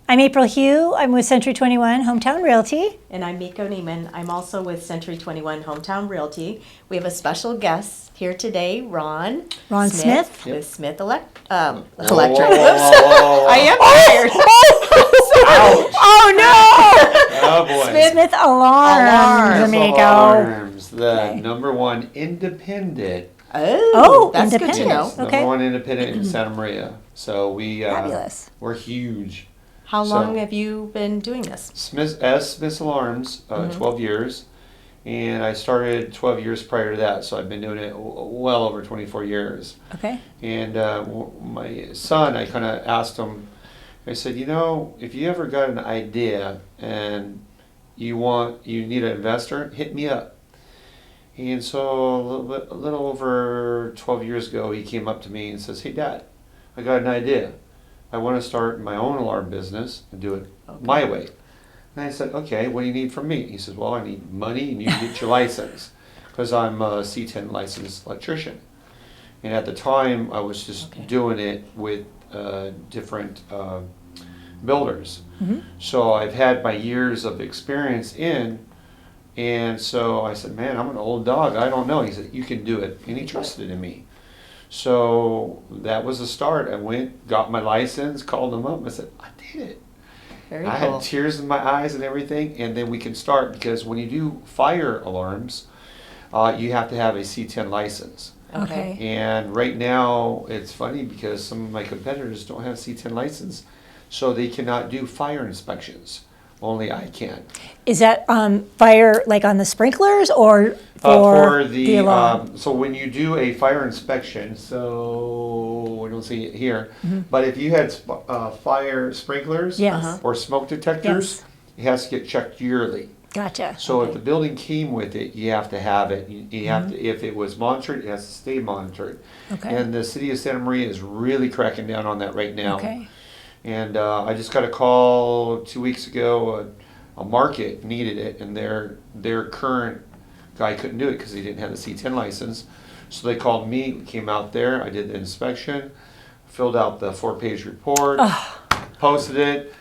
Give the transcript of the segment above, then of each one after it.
I'm April Hugh. I'm with Century 21 Hometown Realty. And I'm Miko Neiman. I'm also with Century 21 Hometown Realty. We have a special guest here today, Ron Smith. With Smith Electric. Whoa. I am tired. Oh no! Oh boy. Smith Alarms, Miko. Alarms, the Okay. #1 independent. Oh, that's good independent. to know. Yes, Okay. #1 independent in Santa Maria. So Fabulous. we're huge. How long have you been doing this? Smith's Alarms, 12 years. And I started 12 years prior to that, so I've been doing it well over 24 years. Okay. And my son, I kind of asked him, I said, if you ever got an idea and you need an investor, hit me up. And so a little over 12 years ago, he came up to me and says, "Hey, Dad, I got an idea. I want to start my own alarm business and do it my way." And I said, "Okay, what do you need from me?" He says, "Well, I need money and you get your license because I'm a C10 licensed electrician." And at the time, I was just doing it with different builders. Mm-hmm. So I've had my years of experience and so I said, "Man, I'm an old dog. I don't know." He said, "You can do it." And he trusted in me. So that was the start. I went, got my license, called him up, and I said, "I did it." Very I cool. had tears in my eyes and everything, and then we can start because when you do fire alarms, you have to have a C10 license. Okay. And right now, it's funny because some of my competitors don't have C10 license, so they cannot do fire inspections. Only I can. Is that fire like on the sprinklers or For the the alarm? so when you do a fire inspection, so we don't see it here, Mm-hmm. but if you had fire sprinklers Yes. or smoke detectors, it has to get checked yearly. Gotcha. So if the building came with it, you have to have it. You have to, if it was monitored, it has to stay monitored. Okay. And the city of Santa Maria is really cracking down on that right now. Okay. And I just got a call 2 weeks ago. A market needed it, and their current guy couldn't do it because he didn't have the C10 license. So they called me. We came out there. I did the inspection, filled out the 4-page report, posted it.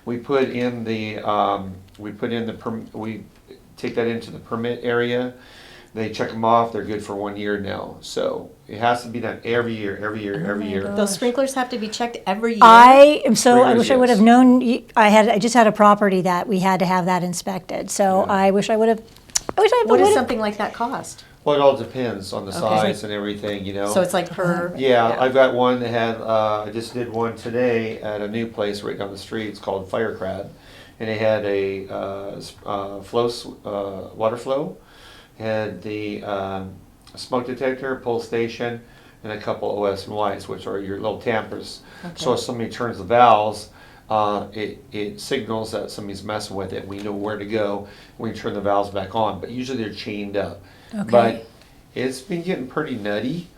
We put in the we take that into the permit area. They check them off. They're good for 1 year now. So it has to be done every year. Those sprinklers have to be checked every year. I wish Sprinklers, I would have yes. known. I just had a property that we had to have that inspected. So Yeah. I wish I would have. What does would've- something like that cost? Well, it all depends on the Okay. size and everything, So it's like per. Yeah, I've got one that had, I just did one today at a new place right down the street. It's called Firecrad. And it had a water flow, had the smoke detector, pull station, and a couple OS and Ys, which are your little tampers. So if somebody turns the valves, it signals that somebody's messing with it. We know where to go when we turn the valves back on. But usually they're chained up. Okay. But it's been getting pretty nutty,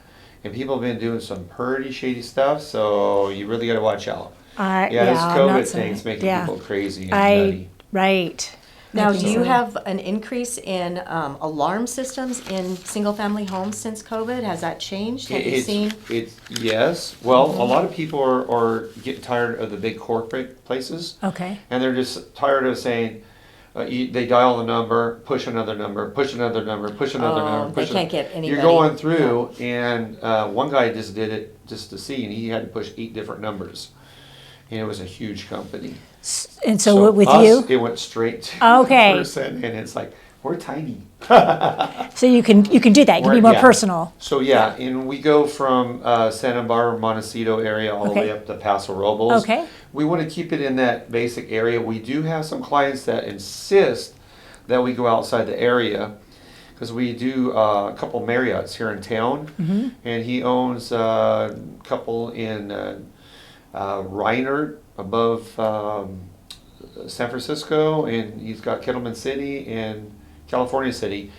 and people have been doing some pretty shady stuff. So you really got to watch out. This I'm not COVID saying- thing's making yeah. people crazy and nutty. Right. Now, do you Absolutely. have an increase in alarm systems in single-family homes since COVID? Has that changed? Have you seen? Yes. Well, a lot of people are getting tired of the big corporate places, Okay. and they're just tired of saying, they dial the number, push another number, push another number, push another number. They Push can't get anybody. You're going through, and one guy just did it just to see, and he had to push 8 different numbers. And it was a huge company. And so with us, you, it went straight to Okay. the person, and it's like, we're tiny. so you can do that. You can be more Yeah. personal. So and we go from Santa Barbara, Montecito area all the Okay. way up to Paso Robles. Okay. We want to keep it in that basic area. We do have some clients that insist that we go outside the area because we do a couple Marriotts here in town, and he owns a couple in Reinert above San Francisco, and he's got Kettleman City and California City.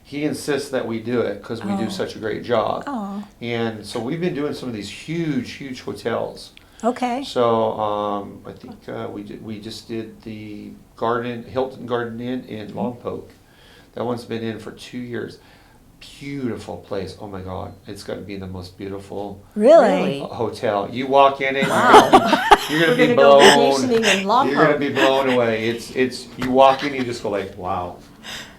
He insists that we do it because we do such a great job. Oh. And so we've been doing some of these huge hotels. Okay. So I think we just did the Hilton Garden Inn in Lompoc. That one's been in for 2 years. beautiful place. Oh my God, it's got to be the most beautiful Really? hotel. You walk in it, Wow. you're gonna We're be gonna go blown. vacationing in Lompoc. You're gonna be blown away. It's you walk in, you just go like, wow,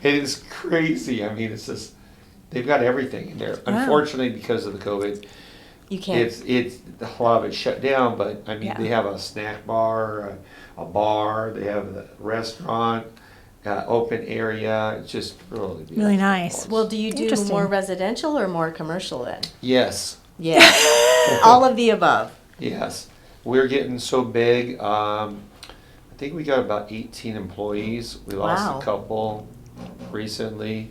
it is crazy. I mean, it's just they've got everything in there. Wow. Unfortunately, because of the COVID, You can't. it's a lot of it's shut down. But I mean, Yeah. they have a snack bar, a bar. They have the restaurant, open area. It's just really beautiful. Really nice. Well, do you do Interesting. more residential or more commercial then? Yes. Yeah. All of the above. Yes, we're getting so big. I think we got about 18 employees. We lost Wow. a couple recently,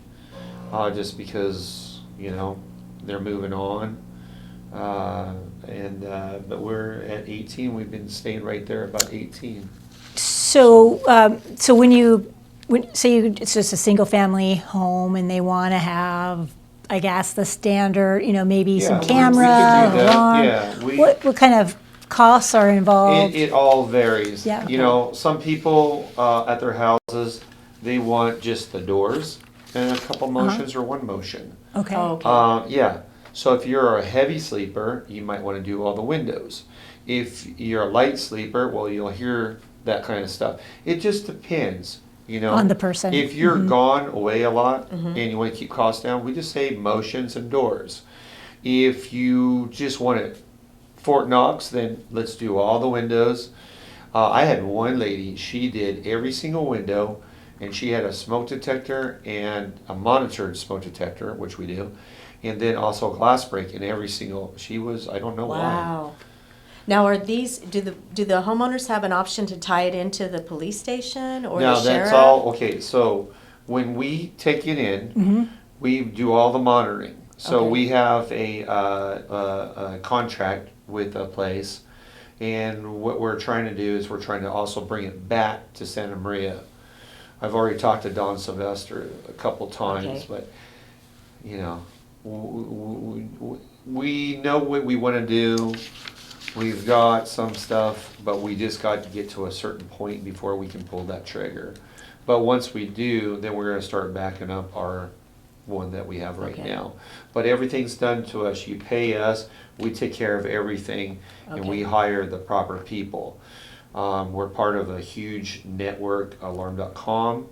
just because they're moving on. But we're at 18. We've been staying right there about 18. So, it's just a single family home and they want to have, I guess, the standard, maybe some we camera, could do that. alarm. Yeah, What kind of costs are involved? It all varies. Yeah. Some people at their houses, they want just the doors and a couple motions or one motion. Okay. Oh, okay. Yeah. So if you're a heavy sleeper, you might want to do all the windows. If you're a light sleeper, well, you'll hear that kind of stuff. It just depends, On the person. If you're gone away a lot and you want to keep costs down, we just say motions and doors. If you just want it Fort Knox, then let's do all the windows. I had one lady, she did every single window, and she had a smoke detector and a monitored smoke detector, which we do, and then also a glass break in every single. I don't know why. Wow. Now, are these? Do the homeowners have an option to tie it into the police station or Now the sheriff? that's all okay. So when we take it in, we do all the monitoring. So Okay. we have a contract with a place, and what we're trying to do is we're trying to also bring it back to Santa Maria. I've already talked to Don Sylvester a couple times, Okay. but we know what we want to do. We've got some stuff, but we just got to get to a certain point before we can pull that trigger. But once we do, then we're going to start backing up our one that we have right Okay. now. But everything's done to us. You pay us, we take care of everything, and we Okay. hire the proper people. We're part of a huge network, alarm.com.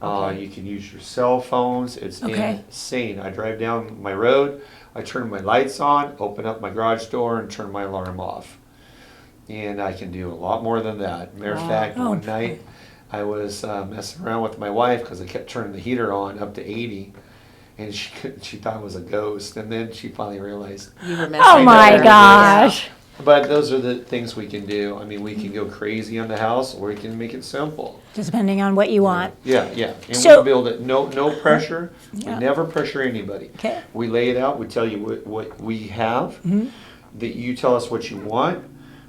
Okay. You can use your cell phones. It's Okay. insane. I drive down my road, I turn my lights on, open up my garage door, and turn my alarm off. And I can do a lot more than that. Matter of Wow. fact, Oh. one night I was messing around with my wife because I kept turning the heater on up to 80, and she thought it was a ghost. And then she finally realized. You were messing Oh with my her. gosh. But those are the things we can do. I mean, we can go crazy on the house, or we can make it simple. Just depending on what you want. Yeah, yeah. And So- we build it. No pressure. Yeah. We never pressure anybody. Okay. We lay it out. We tell you what we have. That you tell us what you want.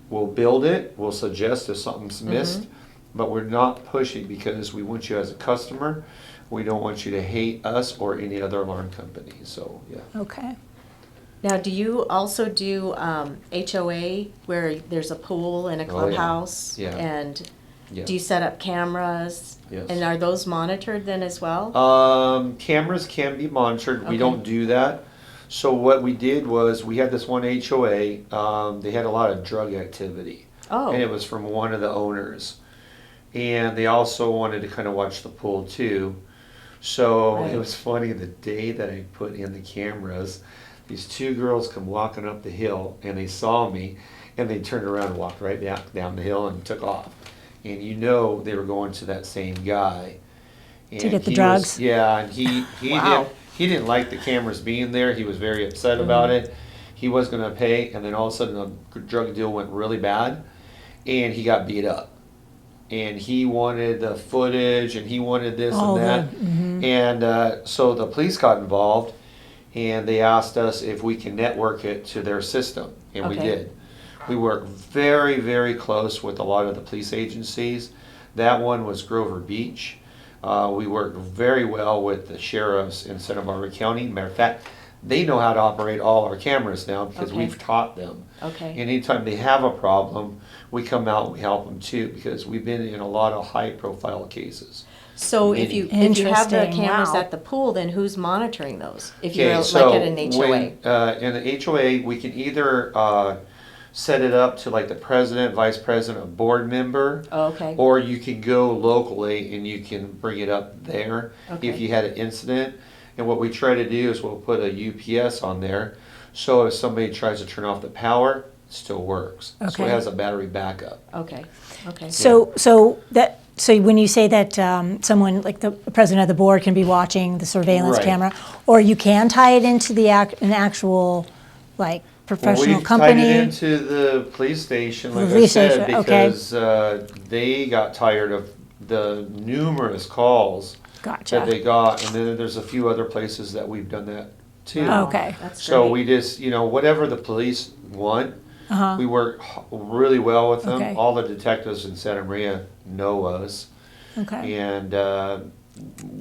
We'll build it. We'll suggest if something's missed. But we're not pushing because we want you as a customer. We don't want you to hate us or any other alarm company. So, yeah. Okay. Now, do you also do HOA where there's a pool and a Oh, yeah. clubhouse? Yeah. And Yeah. do you set up cameras? Yes. And are those monitored then as well? Cameras can be monitored. We Okay. don't do that. So what we did was we had this one HOA. They had a lot of drug activity, Oh, and it was from one of the owners. And they also wanted to kind of watch the pool too. So Right. it was funny, the day that I put in the cameras, these two girls come walking up the hill and they saw me and they turned around and walked right down the hill and took off. And they were going to that same guy. To get the he drugs? Yeah, and he Wow. he didn't like the cameras being there. He was very upset about it. He was going to pay, and then all of a sudden the drug deal went really bad, and he got beat up. And he wanted the footage, and he wanted this All and that. And so the police got involved, and they asked us if we can network it to their system, and we Okay. did. We work very, very close with a lot of the police agencies. That one was Grover Beach. We work very well with the sheriffs in Santa Barbara County. Matter of fact, they know how to operate all our cameras now because Okay. we've taught them. okay. And anytime they have a problem, we come out and we help them too because we've been in a lot of high-profile cases. So if you have the Interesting, cameras wow. at the pool, then who's monitoring those? If you're Okay, like so at an HOA? when, in the HOA, we can either set it up to like the president, vice president, a board member, Oh, okay. or you can go locally and you can bring it up there Okay. if you had an incident. And what we try to do is we'll put a UPS on there, so if somebody tries to turn off the power, it still works. So Okay. it has a battery backup. Okay, okay. So when you say that someone, like the president of the board, can be watching the surveillance Right. camera, or you can tie it into an actual, like, professional We've company? tied it into the police station, like I Police said, station, okay. because they got tired of the numerous calls that Gotcha. they got, and then there's a few other places that we've done that too. Wow, Okay. That's So great. we just, whatever the police want, Uh-huh. we work really well with them. Okay. All the detectives in Santa Maria know us, Okay. and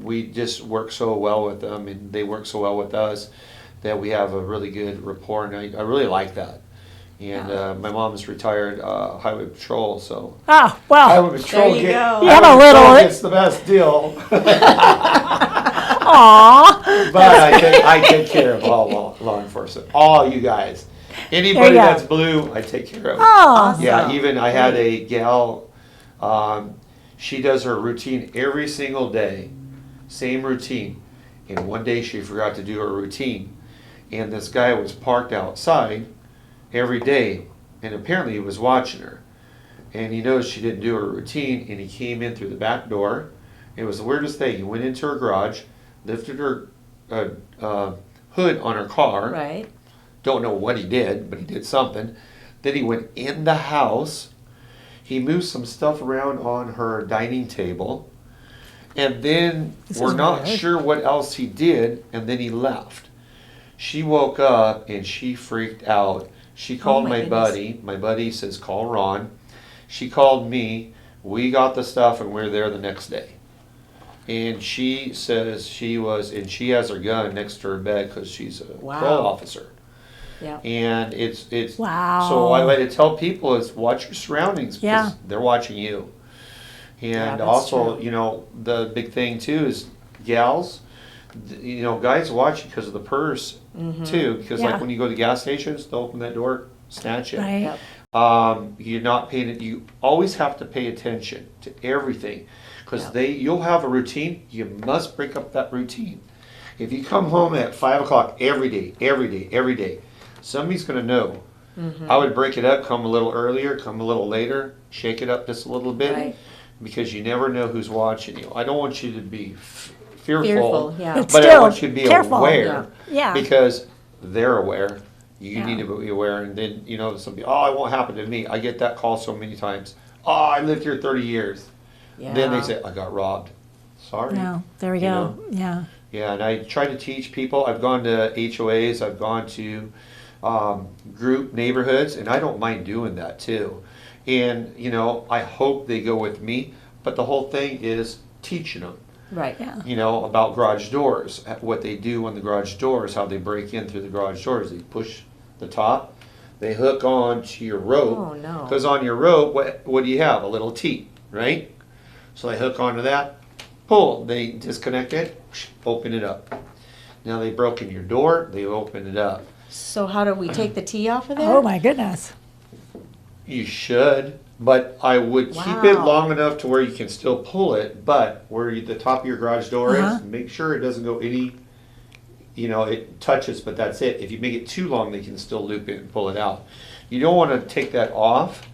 we just work so well with them, and they work so well with us that we have a really good rapport, and I really like that. And my mom's retired highway patrol, so Oh, well, highway patrol you go. You have a little- gets the best deal. aw. But I take care of all law enforcement, all you guys. Anybody go. that's blue, I take care of. Oh, Yeah, Awesome. even I had a gal, she does her routine every single day, same routine. And one day she forgot to do her routine. And this guy was parked outside every day, and apparently he was watching her. And he noticed she didn't do her routine, and he came in through the back door. It was the weirdest thing. He went into her garage, lifted her hood on her car. Right. Don't know what he did, but he did something. Then he went in the house. He moved some stuff around on her dining table. And then This we're is not weird. sure what else he did, and then he left. She woke up and she freaked out. She called my my goodness. buddy. My buddy says, call Ron. She called me. We got the stuff and we were there the next day. And she says she has her gun next to her bed because she's a Wow. parole officer. Yeah. And it's Wow. So what I like to tell people is watch your surroundings because Yeah. they're watching you. Yeah, And that's also, true. the big thing too is gals, guys watch because of the purse too. Because Yeah. like when you go to gas stations, they'll open that door, snatch it. Right. Yep. You're not paying it. You always have to pay attention to everything because Yeah. you'll have a routine. You must break up that routine. If you come home at 5 o'clock every day, somebody's going to know. I would break it up, come a little earlier, come a little later, shake it up just a little bit Right. because you never know who's watching you. I don't want you to be fearful, Fearful, yeah. But but I still, want you to be careful. aware Yeah. because they're aware. You Yeah. need to be aware, and then somebody, oh, it won't happen to me. I get that call so many times. Oh, I lived here 30 years. Yeah. Then they say, I got robbed. Sorry. No, there we You go. know? Yeah. Yeah, and I try to teach people. I've gone to HOAs, I've gone to group neighborhoods, and I don't mind doing that too. And, I hope they go with me, but the whole thing is teaching them. Right. Yeah. About garage doors, what they do on the garage doors, how they break in through the garage doors. They push the top, they hook on to your rope. Oh, no. Because on your rope, what do you have? A little T, right? So they hook onto that, pull, they disconnect it, open it up. Now they broke in your door, they open it up. So how do we take the T off of there? Oh, my goodness. You should, but I would keep it Wow. long enough to where you can still pull it, but where the top of your garage door Uh-huh. is, make sure it doesn't go any, it touches, but that's it. If you make it too long, they can still loop it and pull it out. You don't want to take that off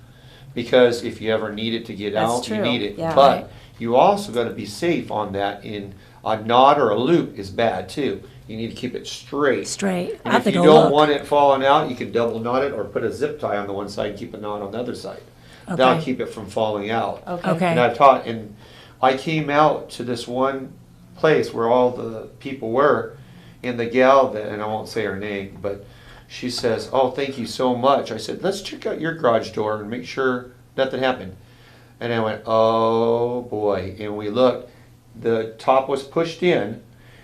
because if you ever need it to get That's out, true, you need it. yeah. But Right. you also got to be safe on that. In a knot or a loop is bad too. You need to keep it straight. Straight. I And have if to you go don't look. want it falling out, you can double knot it or put a zip tie on the one side and keep a knot on the other side. That'll Okay. keep it from falling out. Okay. Okay. And I've taught, and I came out to this one place where all the people were, and the gal that, and I won't say her name, but she says, "Oh, thank you so much." I said, "Let's check out your garage door and make sure nothing happened." And I went, "Oh boy!" And we looked. The top was pushed in,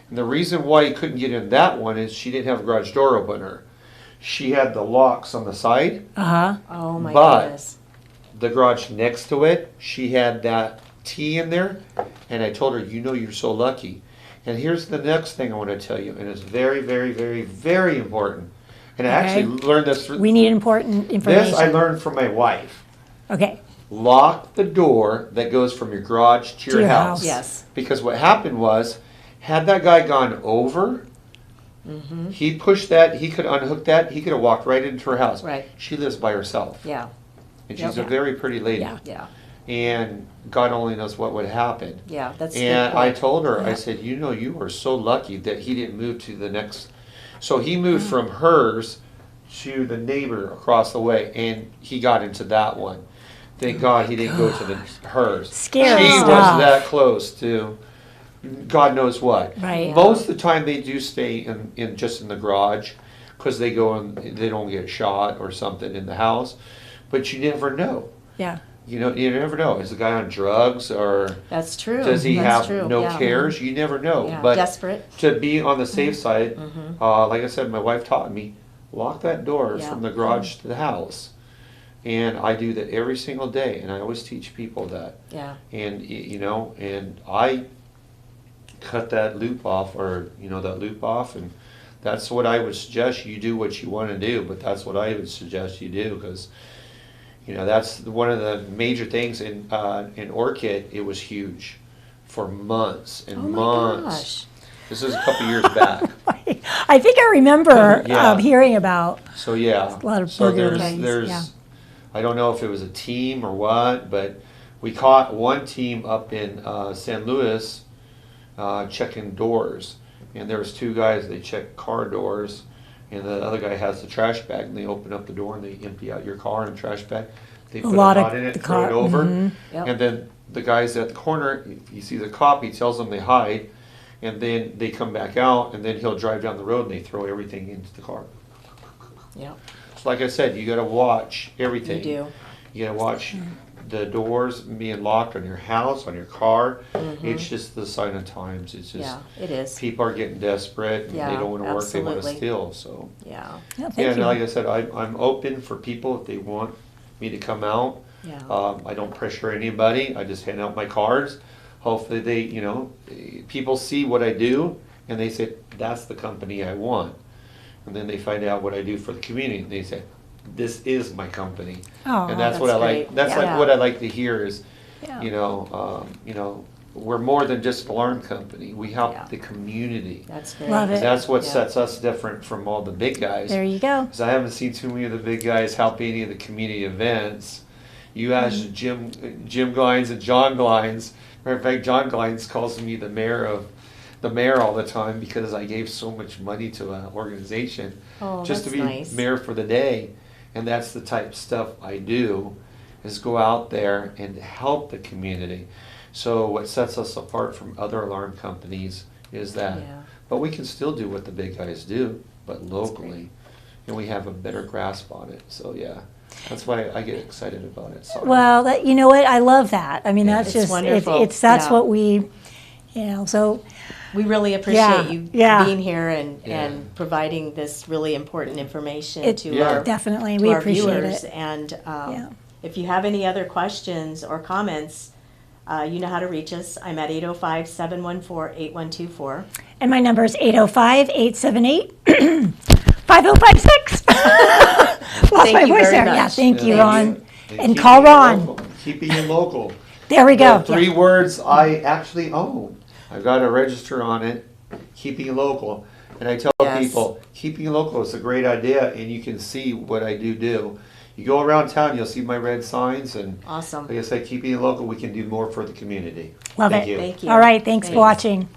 and the reason why you couldn't get in that one is she didn't have a garage door opener. She had the locks on the side. Uh-huh. Oh my But- goodness. The garage next to it, she had that T in there, And I told her, you're so lucky. And here's the next thing I want to tell you, and it's very, very, very, very important. And I actually learned this. We need important information. This I learned from my wife. Okay. Lock the door that goes from your garage to your house. Yes. Because what happened was, had that guy gone over, he pushed that, he could unhook that, he could have walked right into her house. Right. She lives by herself. Yeah. And she's Yep. a very pretty lady. Yeah. Yeah. And God only knows what would happen. Yeah. That's a good And I point. told her, I Yeah. said, you are so lucky that he didn't move to the next. So he moved from hers to the neighbor across the way, and he got into that one. Thank God he didn't go to hers. Scary She was stuff. that close to God knows what. Right. Most of the time they do stay in just in the garage because they go and they don't get shot or something in the house. But you never know. Yeah. You never know. Is the guy on drugs or That's true. does he That's have true. no Yeah. cares? You never know. Yeah. But Desperate. to be on the safe side, like I said, my wife taught me, lock that door Yeah. from the garage to the house. And I do that every single day, and I always teach people that. Yeah. And and I cut that loop off, and that's what I would suggest. You do what you want to do, but that's what I would suggest you do, because that's one of the major things in Orchid. It was huge for months and Oh my months. gosh. This is a couple years back. I think I remember Yeah. hearing about. So yeah, A lot of so booger there's gangs, there's yeah. I don't know if it was a team or what, but we caught one team up in San Luis checking doors, and there was two guys. They checked car doors, and the other guy has the trash bag, and they open up the door and they empty out your car in the trash bag. They put a lot of knot in the it, throw car- it over, Yep. and then the guys at the corner, if he sees a cop, he tells them they hide, and then they come back out, and then he'll drive down the road and they throw everything into the car. Yeah. So like I said, you gotta watch everything. You do. You gotta watch the doors being locked on your house, on your car. It's just the sign of times. It's just Yeah. It is. people are getting desperate and Yeah, they don't wanna work, they wanna absolutely. steal, so. Yeah. Yeah, thank Yeah, and you. like I said, I'm open for people if they want me to come out. Yeah. I don't pressure anybody, I just hand out my cards. Hopefully they, people see what I do and they say, that's the company I want. And then they find out what I do for the community and they say, this is my company. Oh, And that's what I that's like, great. that's Yeah. like what I like to hear is, Yeah. we're more than just an alarm company, we help Yeah. the community. That's great. Love it. 'Cause that's what Yeah. sets us different from all the big guys. There you go. Because I haven't seen too many of the big guys help any of the community events. You ask Mm-hmm. Jim Glines and John Glines. Matter of fact, John Glines calls me the mayor all the time because I gave so much money to an organization Oh, just to that's be nice. mayor for the day. And that's the type of stuff I do, is go out there and help the community. So what sets us apart from other alarm companies is that. Yeah. But we can still do what the big guys do, but locally. And we have a better grasp on it. So yeah, that's why I get excited about it. Sorry. Well, you know what? I love that. I mean, that's It's just wonderful. it's that's Yeah. what we, so We really appreciate Yeah, you yeah. being here and Yeah. providing this really important information It- to Yeah. our definitely to we our appreciate viewers. it. And Yeah. if you have any other questions or comments, you know how to reach us. I'm at 805-714-8124. And my number is 805-878-5056. Lost Thank my you voice very there. Yeah, much. thank you, Yeah. Ron. And keep call it Ron. local. Keeping it local. There we go. The three words I actually own. I've got a register on it, keeping it local. And I tell Yes. people, keeping it local is a great idea, and you can see what I do. You go around town, you'll see my red signs, and Awesome. like I said, keeping it local, we can do more for the community. Love Thank it. you. Thank you. All right, thanks for Thanks. watching.